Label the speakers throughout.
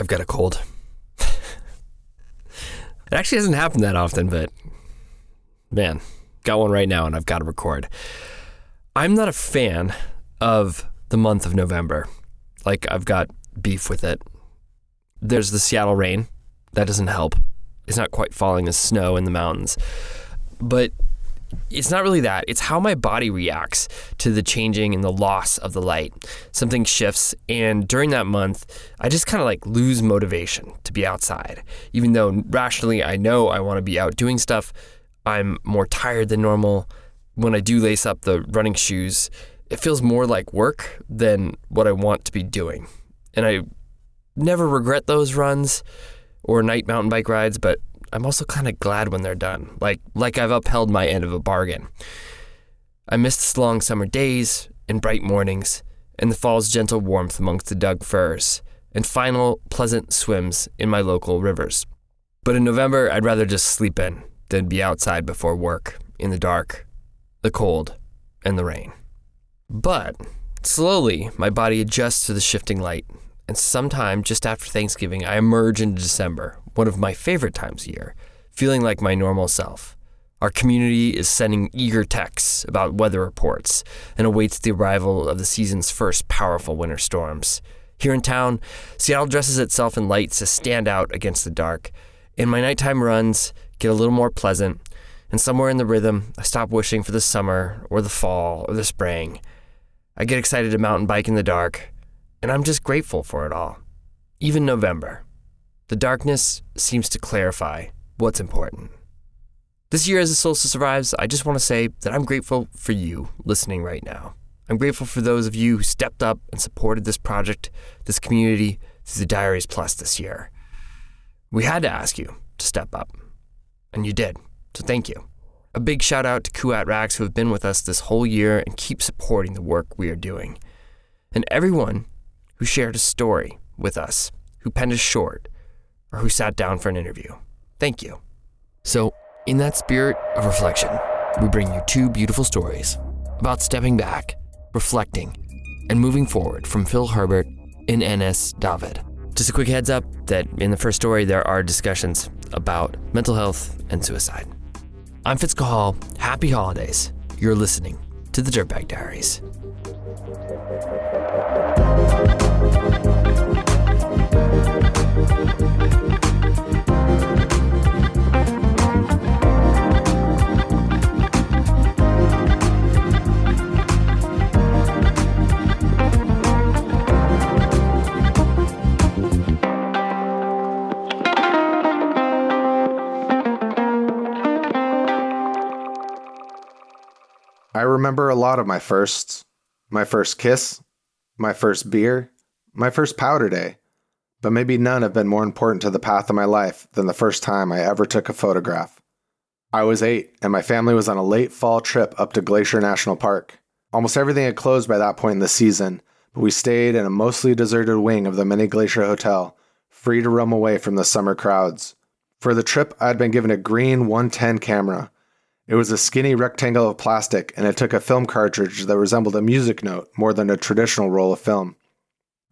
Speaker 1: I've got a cold. It actually doesn't happen that often, but man, got one right now and I've got to record. I'm not a fan of the month of November. Like, I've got beef with it. There's the Seattle rain. That doesn't help. It's not quite falling as snow in the mountains. But it's not really that. It's how my body reacts to the changing and the loss of the light. Something shifts, and during that month, I just kind of like lose motivation to be outside. Even though rationally I know I want to be out doing stuff, I'm more tired than normal. When I do lace up the running shoes, it feels more like work than what I want to be doing. And I never regret those runs or night mountain bike rides, but I'm also kind of glad when they're done, like I've upheld my end of a bargain. I missed long summer days and bright mornings and the fall's gentle warmth amongst the dug firs and final pleasant swims in my local rivers. But in November, I'd rather just sleep in than be outside before work, in the dark, the cold, and the rain. But slowly, my body adjusts to the shifting light, and sometime just after Thanksgiving, I emerge into December, one of my favorite times of year, feeling like my normal self. Our community is sending eager texts about weather reports and awaits the arrival of the season's first powerful winter storms. Here in town, Seattle dresses itself in lights to stand out against the dark, and my nighttime runs get a little more pleasant, and somewhere in the rhythm, I stop wishing for the summer or the fall or the spring. I get excited to mountain bike in the dark, and I'm just grateful for it all. Even November. The darkness seems to clarify what's important. This year as the solstice arrives, I just want to say that I'm grateful for you listening right now. I'm grateful for those of you who stepped up and supported this project, this community, through the Diaries Plus this year. We had to ask you to step up, and you did, so thank you. A big shout out to Kuat Racks who have been with us this whole year and keep supporting the work we are doing. And everyone who shared a story with us, who penned a short, or who sat down for an interview. Thank you. So, in that spirit of reflection, we bring you two beautiful stories about stepping back, reflecting, and moving forward from Phil Herbert and N.S. David. Just a quick heads up that in the first story, there are discussions about mental health and suicide. I'm Fitz Cahal. Happy holidays. You're listening to the Dirtbag Diaries.
Speaker 2: I remember a lot of my firsts. My first kiss, my first beer, my first powder day. But maybe none have been more important to the path of my life than the first time I ever took a photograph. I was 8, and my family was on a late fall trip up to Glacier National Park. Almost everything had closed by that point in the season, but we stayed in a mostly deserted wing of the mini Glacier Hotel, free to roam away from the summer crowds. For the trip, I had been given a green 110 camera. It was a skinny rectangle of plastic, and it took a film cartridge that resembled a music note more than a traditional roll of film.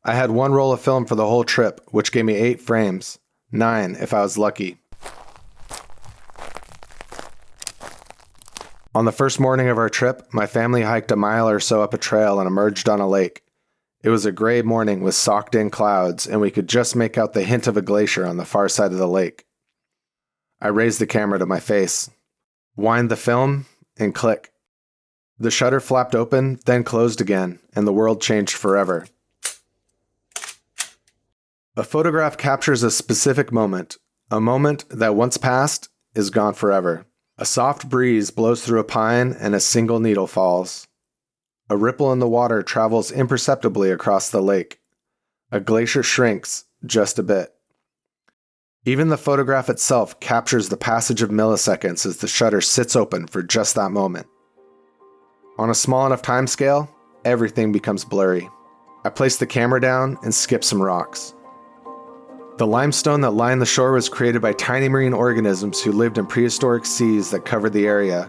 Speaker 2: I had one roll of film for the whole trip, which gave me 8 frames, 9 if I was lucky. On the first morning of our trip, my family hiked a mile or so up a trail and emerged on a lake. It was a gray morning with socked-in clouds, and we could just make out the hint of a glacier on the far side of the lake. I raised the camera to my face, wind the film, and click. The shutter flapped open, then closed again, and the world changed forever. A photograph captures a specific moment, a moment that once passed is gone forever. A soft breeze blows through a pine and a single needle falls. A ripple in the water travels imperceptibly across the lake. A glacier shrinks just a bit. Even the photograph itself captures the passage of milliseconds as the shutter sits open for just that moment. On a small enough time scale, everything becomes blurry. I place the camera down and skip some rocks. The limestone that lined the shore was created by tiny marine organisms who lived in prehistoric seas that covered the area.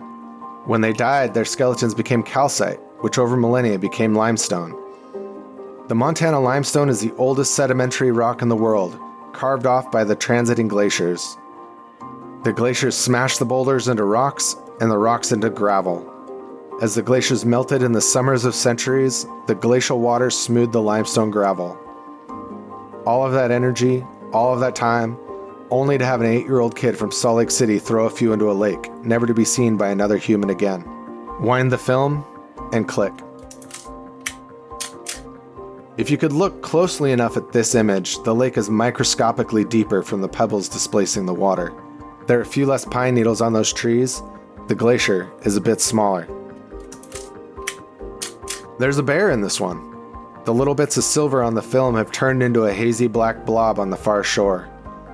Speaker 2: When they died, their skeletons became calcite, which over millennia became limestone. The Montana limestone is the oldest sedimentary rock in the world, carved off by the transiting glaciers. The glaciers smashed the boulders into rocks and the rocks into gravel. As the glaciers melted in the summers of centuries, the glacial waters smoothed the limestone gravel. All of that energy, all of that time, only to have an 8-year-old kid from Salt Lake City throw a few into a lake, never to be seen by another human again. Wind the film, and click. If you could look closely enough at this image, the lake is microscopically deeper from the pebbles displacing the water. There are a few less pine needles on those trees. The glacier is a bit smaller. There's a bear in this one. The little bits of silver on the film have turned into a hazy black blob on the far shore.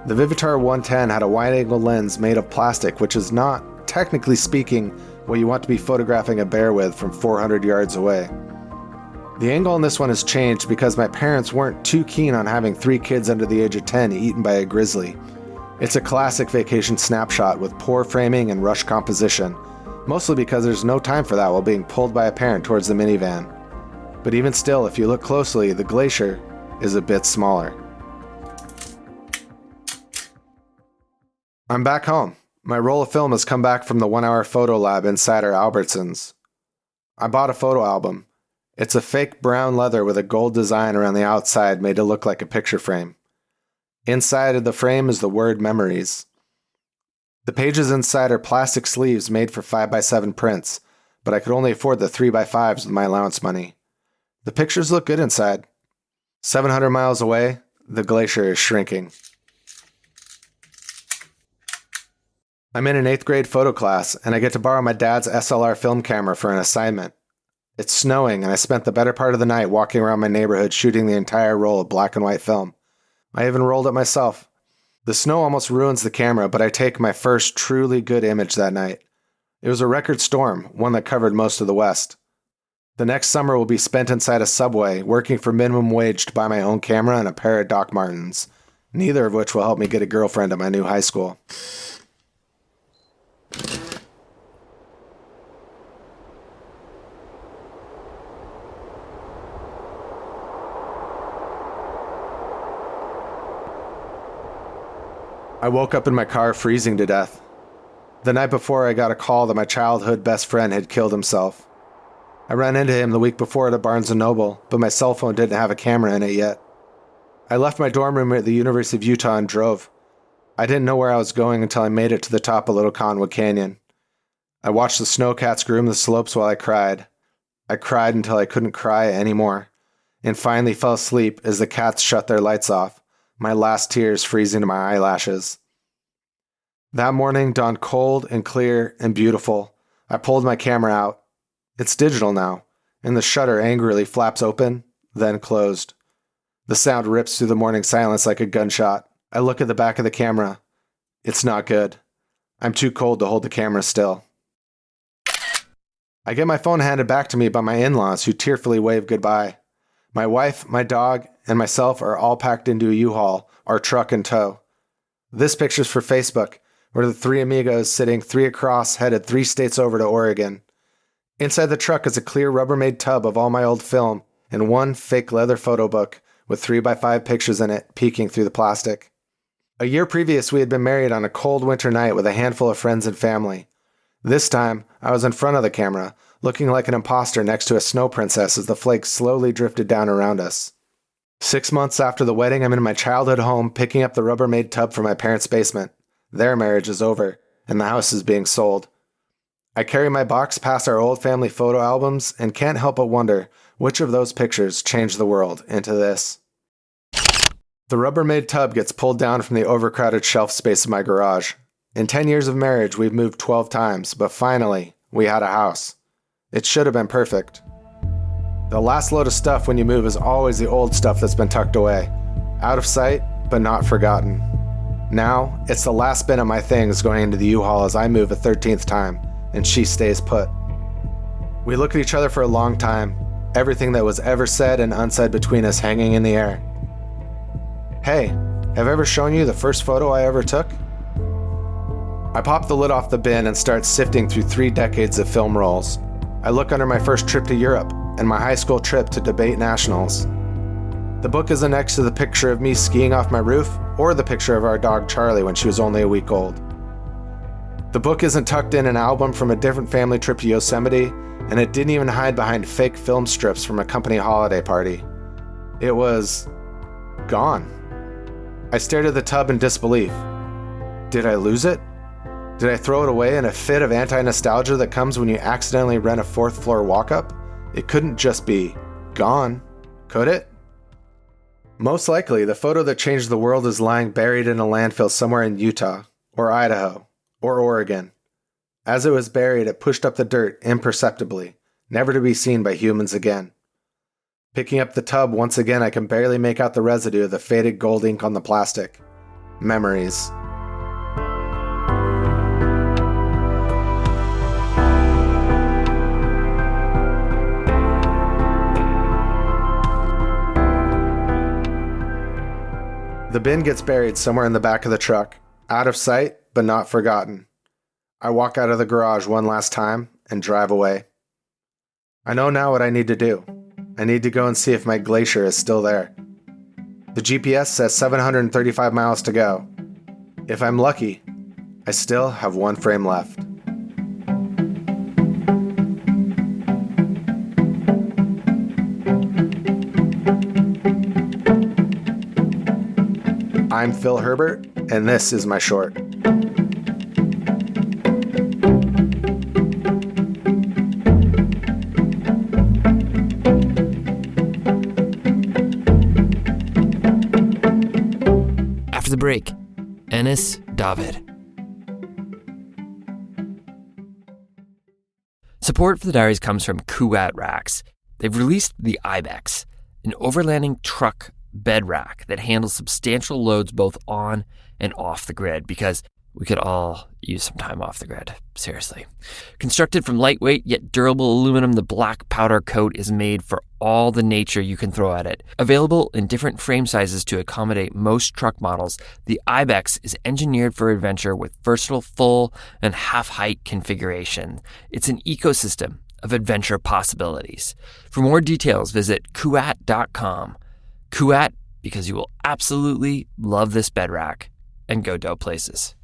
Speaker 2: The Vivitar 110 had a wide-angle lens made of plastic, which is not, technically speaking, what you want to be photographing a bear with from 400 yards away. The angle on this one has changed because my parents weren't too keen on having 3 kids under the age of 10 eaten by a grizzly. It's a classic vacation snapshot with poor framing and rushed composition, mostly because there's no time for that while being pulled by a parent towards the minivan. But even still, if you look closely, the glacier is a bit smaller. I'm back home. My roll of film has come back from the 1-hour photo lab inside our Albertsons. I bought a photo album. It's a fake brown leather with a gold design around the outside made to look like a picture frame. Inside of the frame is the word memories. The pages inside are plastic sleeves made for 5x7 prints, but I could only afford the 3x5s with my allowance money. The pictures look good inside. 700 miles away, the glacier is shrinking. I'm in an 8th grade photo class, and I get to borrow my dad's SLR film camera for an assignment. It's snowing, and I spent the better part of the night walking around my neighborhood shooting the entire roll of black and white film. I even rolled it myself. The snow almost ruins the camera, but I take my first truly good image that night. It was a record storm, one that covered most of the West. The next summer will be spent inside a Subway, working for minimum wage to buy my own camera and a pair of Doc Martens, neither of which will help me get a girlfriend at my new high school. I woke up in my car freezing to death. The night before, I got a call that my childhood best friend had killed himself. I ran into him the week before at a Barnes & Noble, but my cell phone didn't have a camera in it yet. I left my dorm room at the University of Utah and drove. I didn't know where I was going until I made it to the top of Little Conwood Canyon. I watched the snowcats groom the slopes while I cried. I cried until I couldn't cry anymore, and finally fell asleep as the cats shut their lights off, my last tears freezing to my eyelashes. That morning dawned cold and clear and beautiful. I pulled my camera out. It's digital now, and the shutter angrily flaps open, then closed. The sound rips through the morning silence like a gunshot. I look at the back of the camera. It's not good. I'm too cold to hold the camera still. I get my phone handed back to me by my in-laws, who tearfully wave goodbye. My wife, my dog, and myself are all packed into a U-Haul, our truck in tow. This picture's for Facebook. We're the 3 amigos sitting 3 across, headed 3 states over to Oregon. Inside the truck is a clear Rubbermaid tub of all my old film and 1 fake leather photo book with 3x5 pictures in it peeking through the plastic. A year previous, we had been married on a cold winter night with a handful of friends and family. This time, I was in front of the camera, looking like an imposter next to a snow princess as the flakes slowly drifted down around us. 6 months after the wedding, I'm in my childhood home picking up the Rubbermaid tub from my parents' basement. Their marriage is over, and the house is being sold. I carry my box past our old family photo albums and can't help but wonder which of those pictures changed the world into this. The Rubbermaid tub gets pulled down from the overcrowded shelf space of my garage. In 10 years of marriage, we've moved 12 times, but finally, we had a house. It should have been perfect. The last load of stuff when you move is always the old stuff that's been tucked away. Out of sight, but not forgotten. Now, it's the last bin of my things going into the U-Haul as I move a 13th time, and she stays put. We look at each other for a long time, everything that was ever said and unsaid between us hanging in the air. Hey, have I ever shown you the first photo I ever took? I pop the lid off the bin and start sifting through 3 decades of film rolls. I look under my first trip to Europe and my high school trip to debate nationals. The book isn't next to the picture of me skiing off my roof or the picture of our dog Charlie when she was only a week old. The book isn't tucked in an album from a different family trip to Yosemite, and it didn't even hide behind fake film strips from a company holiday party. It was gone. I stared at the tub in disbelief. Did I lose it? Did I throw it away in a fit of anti-nostalgia that comes when you accidentally rent a fourth floor walk-up? It couldn't just be gone, could it? Most likely, the photo that changed the world is lying buried in a landfill somewhere in Utah, or Idaho, or Oregon. As it was buried, it pushed up the dirt imperceptibly, never to be seen by humans again. Picking up the tub once again, I can barely make out the residue of the faded gold ink on the plastic. Memories. The bin gets buried somewhere in the back of the truck, out of sight, but not forgotten. I walk out of the garage one last time and drive away. I know now what I need to do. I need to go and see if my glacier is still there. The GPS says 735 miles to go. If I'm lucky, I still have one frame left. I'm Phil Herbert, and this is my short.
Speaker 1: After the break, N.S. David. Support for the diaries comes from Kuat Racks. They've released the Ibex, an overlanding truck bed rack that handles substantial loads both on and off the grid, because we could all use some time off the grid, seriously. Constructed from lightweight yet durable aluminum, the black powder coat is made for all the nature you can throw at it. Available in different frame sizes to accommodate most truck models, the Ibex is engineered for adventure with versatile full and half-height configuration. It's an ecosystem of adventure possibilities. For more details, visit kuat.com. Kuat, because you will absolutely love this bed rack and go dope places.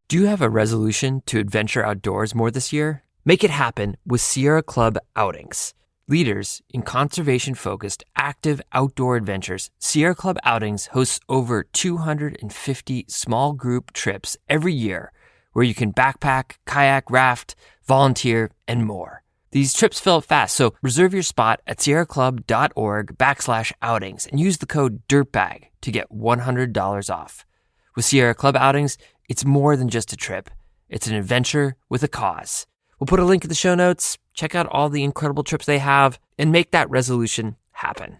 Speaker 1: Do you have a resolution to adventure outdoors more this year? Make it happen with Sierra Club Outings. Leaders in conservation-focused, active outdoor adventures, Sierra Club Outings hosts over 250 small group trips every year where you can backpack, kayak, raft, volunteer, and more. These trips fill up fast, so reserve your spot at sierraclub.org/outings and use the code DIRTBAG to get $100 off. With Sierra Club Outings, it's more than just a trip. It's an adventure with a cause. We'll put a link in the show notes. Check out all the incredible trips they have and make that resolution happen.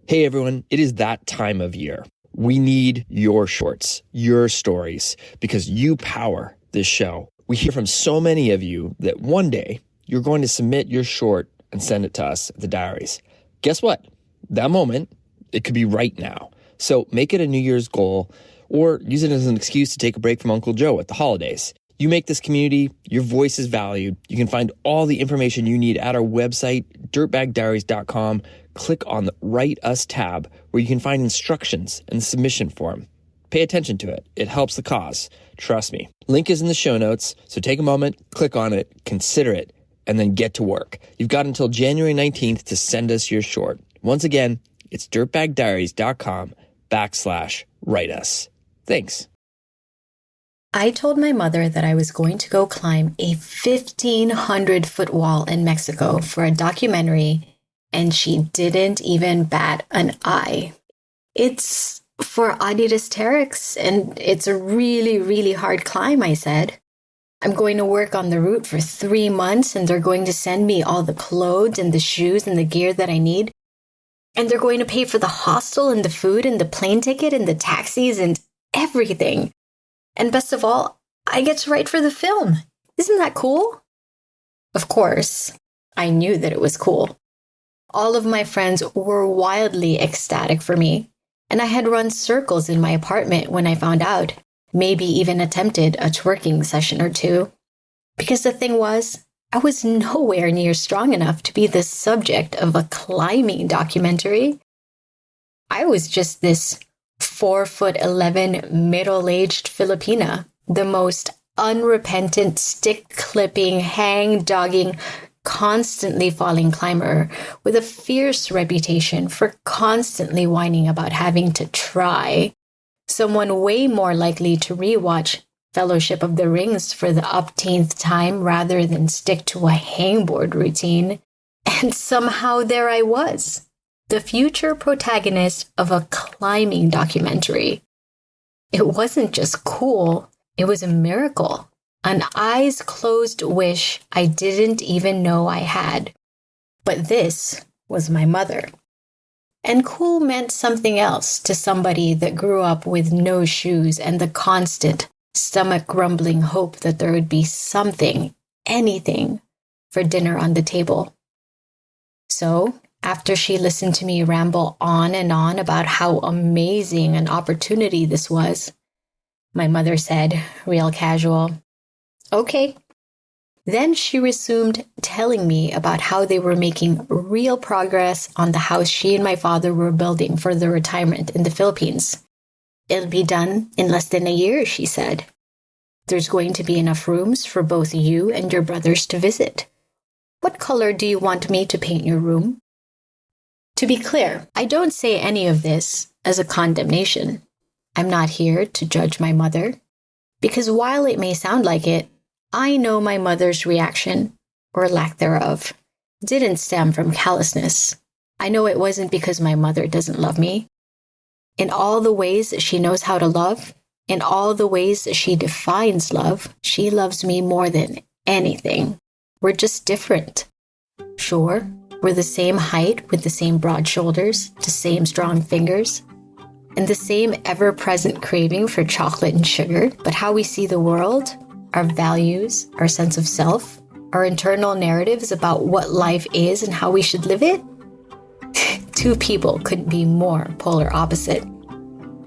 Speaker 3: Hey everyone, it is that time of year. We need your shorts, your stories, because you power this show. We hear from so many of you that one day you're going to submit your short and send it to us at the diaries. Guess what? That moment, it could be right now. So make it a New Year's goal or use it as an excuse to take a break from Uncle Joe at the holidays. You make this community, your voice is valued. You can find all the information you need at our website, dirtbagdiaries.com. Click on the Write Us tab where you can find instructions and the submission form. Pay attention to it. It helps the cause. Trust me. Link is in the show notes, so take a moment, click on it, consider it, and then get to work. You've got until January 19th to send us your short. Once again, it's dirtbagdiaries.com/write us. Thanks.
Speaker 4: I told my mother that I was going to go climb a 1,500-foot wall in Mexico for a documentary, and she didn't even bat an eye. It's for Adidas and it's a really, really hard climb, I said. I'm going to work on the route for 3 months, and they're going to send me all the clothes and the shoes and the gear that I need. And they're going to pay for the hostel and the food and the plane ticket and the taxis and everything. And best of all, I get to write for the film. Isn't that cool? Of course, I knew that it was cool. All of my friends were wildly ecstatic for me, and I had run circles in my apartment when I found out, maybe even attempted a twerking session or two. Because the thing was, I was nowhere near strong enough to be the subject of a climbing documentary. I was just this 4'11" middle-aged Filipina, the most unrepentant, stick-clipping, hang-dogging, constantly falling climber with a fierce reputation for constantly whining about having to try. Someone way more likely to rewatch Fellowship of the Rings for the upteenth time rather than stick to a hangboard routine. And somehow there I was, the future protagonist of a climbing documentary. It wasn't just cool, it was a miracle. An eyes-closed wish I didn't even know I had. But this was my mother. And cool meant something else to somebody that grew up with no shoes and the constant, stomach-grumbling hope that there would be something, anything, for dinner on the table. So, after she listened to me ramble on and on about how amazing an opportunity this was, my mother said, real casual, "Okay." Then she resumed telling me about how they were making real progress on the house she and my father were building for their retirement in the Philippines. "It'll be done in less than a year," she said. "There's going to be enough rooms for both you and your brothers to visit. What color do you want me to paint your room?" To be clear, I don't say any of this as a condemnation. I'm not here to judge my mother, because while it may sound like it, I know my mother's reaction, or lack thereof, didn't stem from callousness. I know it wasn't because my mother doesn't love me. In all the ways that she knows how to love, in all the ways that she defines love, she loves me more than anything. We're just different. Sure, we're the same height with the same broad shoulders, the same strong fingers, and the same ever-present craving for chocolate and sugar, but how we see the world, our values, our sense of self, our internal narratives about what life is and how we should live it? Two people couldn't be more polar opposite.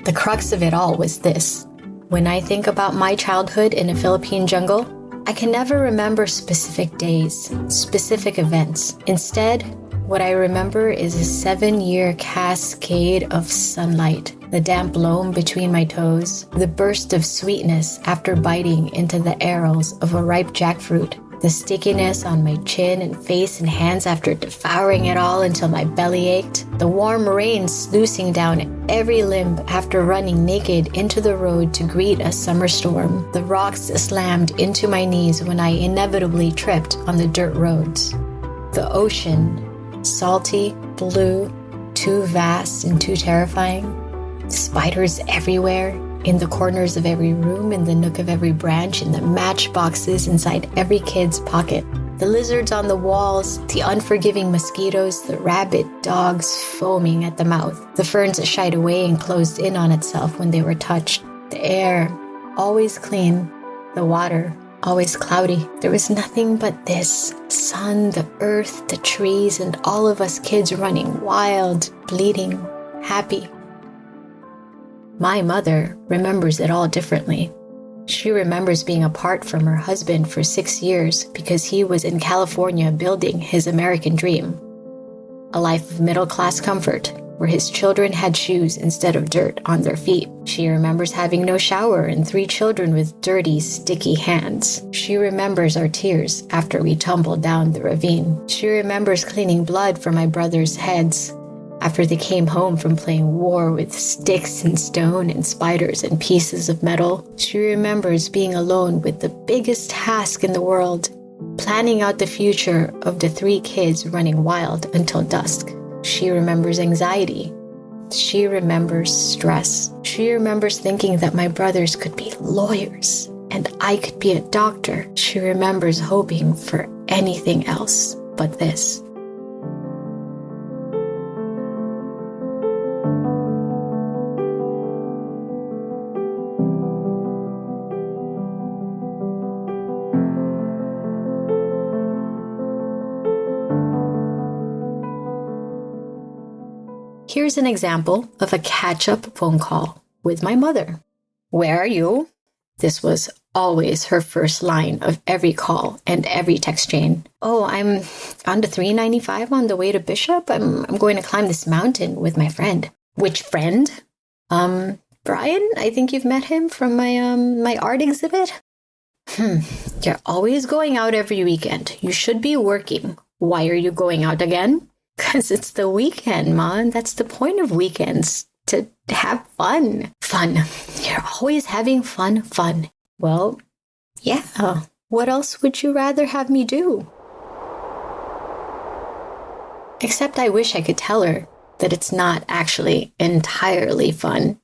Speaker 4: The crux of it all was this. When I think about my childhood in a Philippine jungle, I can never remember specific days, specific events. Instead, what I remember is a 7-year cascade of sunlight, the damp loam between my toes, the burst of sweetness after biting into the arrows of a ripe jackfruit, the stickiness on my chin and face and hands after devouring it all until my belly ached, the warm rain sluicing down every limb after running naked into the road to greet a summer storm, the rocks slammed into my knees when I inevitably tripped on the dirt roads, the ocean, salty, blue, too vast and too terrifying, spiders everywhere, in the corners of every room, in the nook of every branch, in the matchboxes inside every kid's pocket. The lizards on the walls, the unforgiving mosquitoes, the rabid dogs foaming at the mouth, the ferns that shied away and closed in on itself when they were touched. The air, always clean. The water, always cloudy. There was nothing but this. Sun, the earth, the trees, and all of us kids running wild, bleeding, happy. My mother remembers it all differently. She remembers being apart from her husband for 6 years because he was in California building his American dream. A life of middle-class comfort, where his children had shoes instead of dirt on their feet. She remembers having no shower and 3 children with dirty, sticky hands. She remembers our tears after we tumbled down the ravine. She remembers cleaning blood from my brother's heads after they came home from playing war with sticks and stone and spiders and pieces of metal. She remembers being alone with the biggest task in the world, planning out the future of the 3 kids running wild until dusk. She remembers anxiety. She remembers stress. She remembers thinking that my brothers could be lawyers and I could be a doctor. She remembers hoping for anything else but this. Here's an example of a catch-up phone call with my mother. "Where are you?" This was always her first line of every call and every text chain. "Oh, I'm on the 395 on the way to Bishop. I'm going to climb this mountain with my friend." Which friend? Brian, I think you've met him from my art exhibit. You're always going out every weekend. You should be working. Why are you going out again? Because it's the weekend, Ma. That's the point of weekends. To have fun. Fun. You're always having fun. Well, yeah. What else would you rather have me do? Except I wish I could tell her that it's not actually entirely fun.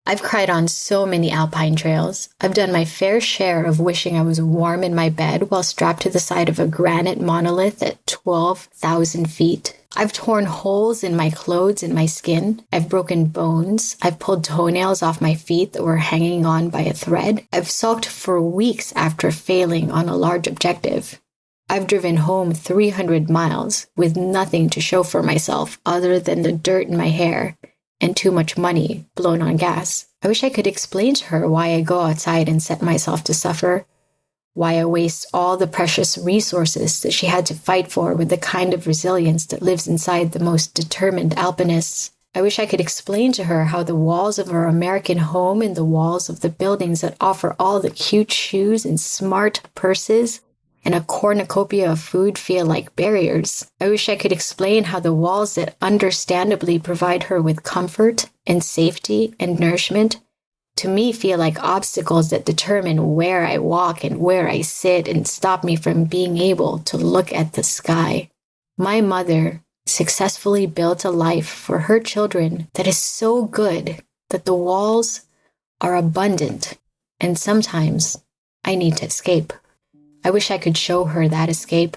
Speaker 4: I've cried on so many alpine trails. I've done my fair share of wishing I was warm in my bed while strapped to the side of a granite monolith at 12,000 feet. I've torn holes in my clothes and my skin. I've broken bones. I've pulled toenails off my feet that were hanging on by a thread. I've sulked for weeks after failing on a large objective. I've driven home 300 miles with nothing to show for myself other than the dirt in my hair and too much money blown on gas. I wish I could explain to her why I go outside and set myself to suffer, why I waste all the precious resources that she had to fight for with the kind of resilience that lives inside the most determined alpinists. I wish I could explain to her how the walls of our American home and the walls of the buildings that offer all the cute shoes and smart purses and a cornucopia of food feel like barriers. I wish I could explain how the walls that understandably provide her with comfort and safety and nourishment to me feel like obstacles that determine where I walk and where I sit and stop me from being able to look at the sky. My mother successfully built a life for her children that is so good that the walls are abundant, and sometimes I need to escape. I wish I could show her that escape.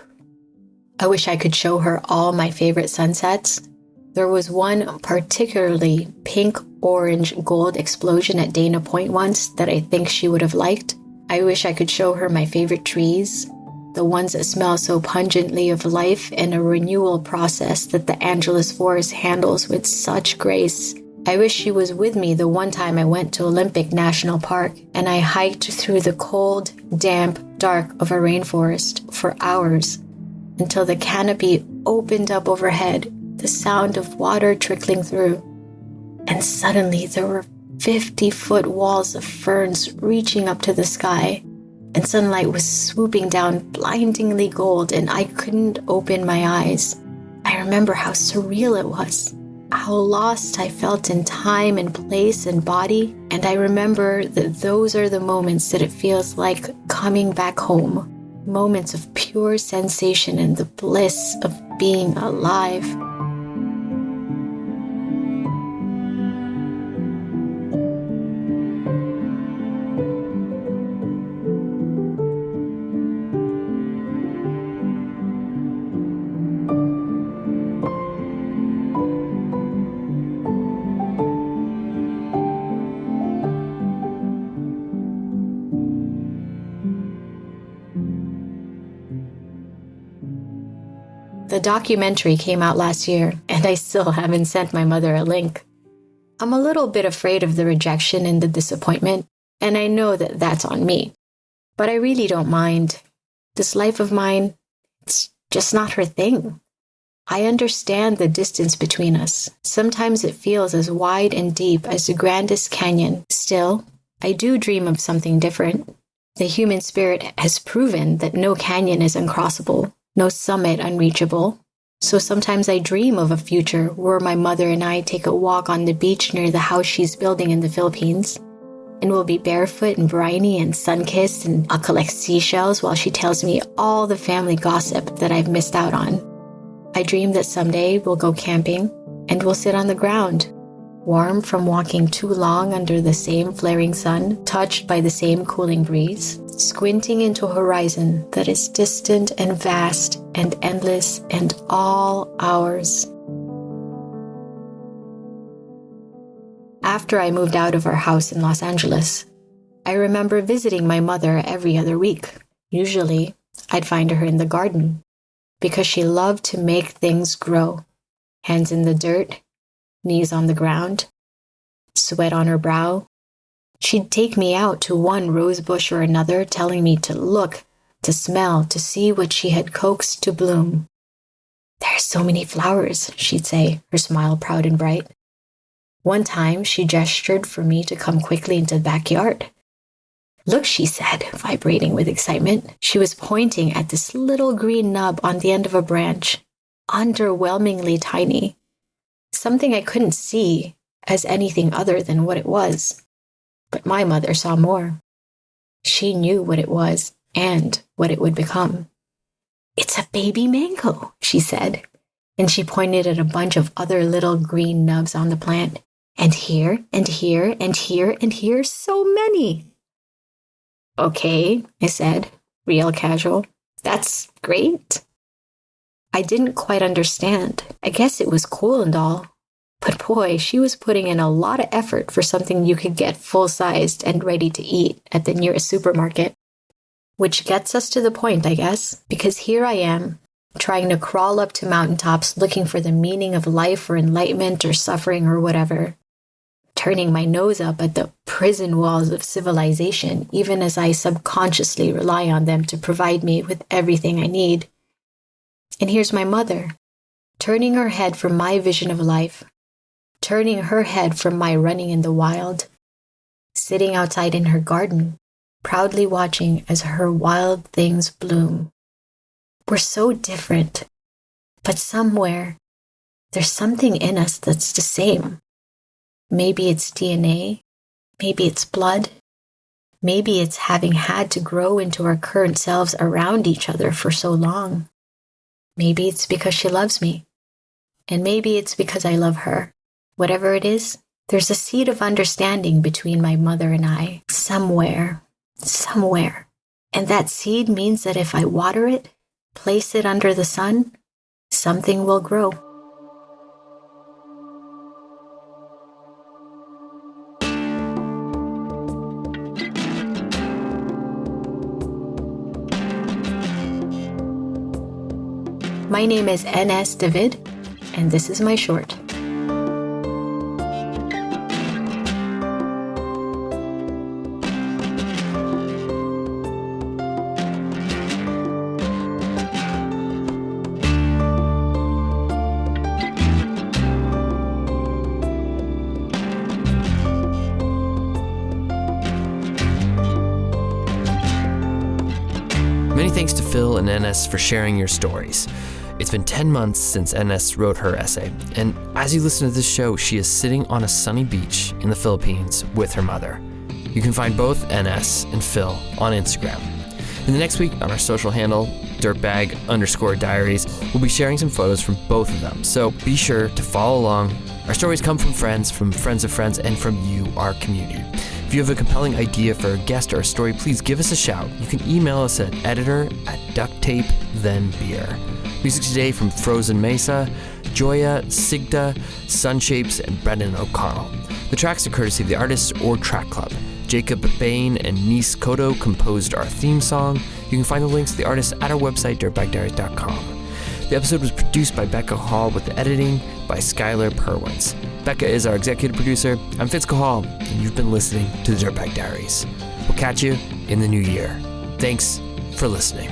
Speaker 4: I wish I could show her all my favorite sunsets. There was one particularly pink, orange, gold explosion at Dana Point once that I think she would have liked. I wish I could show her my favorite trees, the ones that smell so pungently of life and a renewal process that the Angeles Forest handles with such grace. I wish she was with me the one time I went to Olympic National Park and I hiked through the cold, damp dark of a rainforest for hours until the canopy opened up overhead, the sound of water trickling through. And suddenly there were 50-foot walls of ferns reaching up to the sky, and sunlight was swooping down blindingly gold, and I couldn't open my eyes. I remember how surreal it was, how lost I felt in time and place and body, and I remember that those are the moments that it feels like coming back home, moments of pure sensation and the bliss of being alive. The documentary came out last year, and I still haven't sent my mother a link. I'm a little bit afraid of the rejection and the disappointment, and I know that that's on me. But I really don't mind. This life of mine, it's just not her thing. I understand the distance between us. Sometimes it feels as wide and deep as the grandest canyon. Still, I do dream of something different. The human spirit has proven that no canyon is uncrossable, no summit unreachable. So sometimes I dream of a future where my mother and I take a walk on the beach near the house she's building in the Philippines, and we'll be barefoot and briny and sun-kissed, and I'll collect seashells while she tells me all the family gossip that I've missed out on. I dream that someday we'll go camping and we'll sit on the ground, warm from walking too long under the same flaring sun, touched by the same cooling breeze, squinting into a horizon that is distant and vast and endless and all ours. After I moved out of our house in Los Angeles, I remember visiting my mother every other week. Usually, I'd find her in the garden because she loved to make things grow. Hands in the dirt, knees on the ground, sweat on her brow. She'd take me out to one rose bush or another, telling me to look, to smell, to see what she had coaxed to bloom. "There are so many flowers," she'd say, her smile proud and bright. One time, she gestured for me to come quickly into the backyard. Look, she said, vibrating with excitement. She was pointing at this little green nub on the end of a branch, underwhelmingly tiny. Something I couldn't see as anything other than what it was. But my mother saw more. She knew what it was and what it would become. It's a baby mango, she said, and she pointed at a bunch of other little green nubs on the plant. And here, and here, and here, and here, so many. Okay, I said, real casual. That's great. I didn't quite understand. I guess it was cool and all. But boy, she was putting in a lot of effort for something you could get full-sized and ready to eat at the nearest supermarket. Which gets us to the point, I guess, because here I am, trying to crawl up to mountaintops looking for the meaning of life or enlightenment or suffering or whatever. Turning my nose up at the prison walls of civilization, even as I subconsciously rely on them to provide me with everything I need. And here's my mother, turning her head from my vision of life, turning her head from my running in the wild, sitting outside in her garden, proudly watching as her wild things bloom. We're so different, but somewhere, there's something in us that's the same. Maybe it's DNA, maybe it's blood, maybe it's having had to grow into our current selves around each other for so long. Maybe it's because she loves me, and maybe it's because I love her. Whatever it is, there's a seed of understanding between my mother and I, somewhere. And that seed means that if I water it, place it under the sun, something will grow. My name is N.S. David, and this is my short.
Speaker 1: Many thanks to Phil and N.S. for sharing your stories. It's been 10 months since N.S. wrote her essay, and as you listen to this show, she is sitting on a sunny beach in the Philippines with her mother. You can find both N.S. and Phil on Instagram. In the next week on our social handle, dirtbag_diaries, we'll be sharing some photos from both of them, so be sure to follow along. Our stories come from friends of friends, and from you, our community. If you have a compelling idea for a guest or a story, please give us a shout. You can email us at editor@ducktapethenbeer. Music today from Frozen Mesa, Joya, Sigda, Sunshapes, and Brendan O'Connell. The tracks are courtesy of the artists or Track Club. Jacob Bain and Nis Kodo composed our theme song. You can find the links to the artists at our website, dirtbagdiaries.com. The episode was produced by Becca Hall with the editing by Skylar Perwins. Becca is our executive producer. I'm Fitz Cahall, and you've been listening to the Dirtbag Diaries. We'll catch you in the new year. Thanks for listening.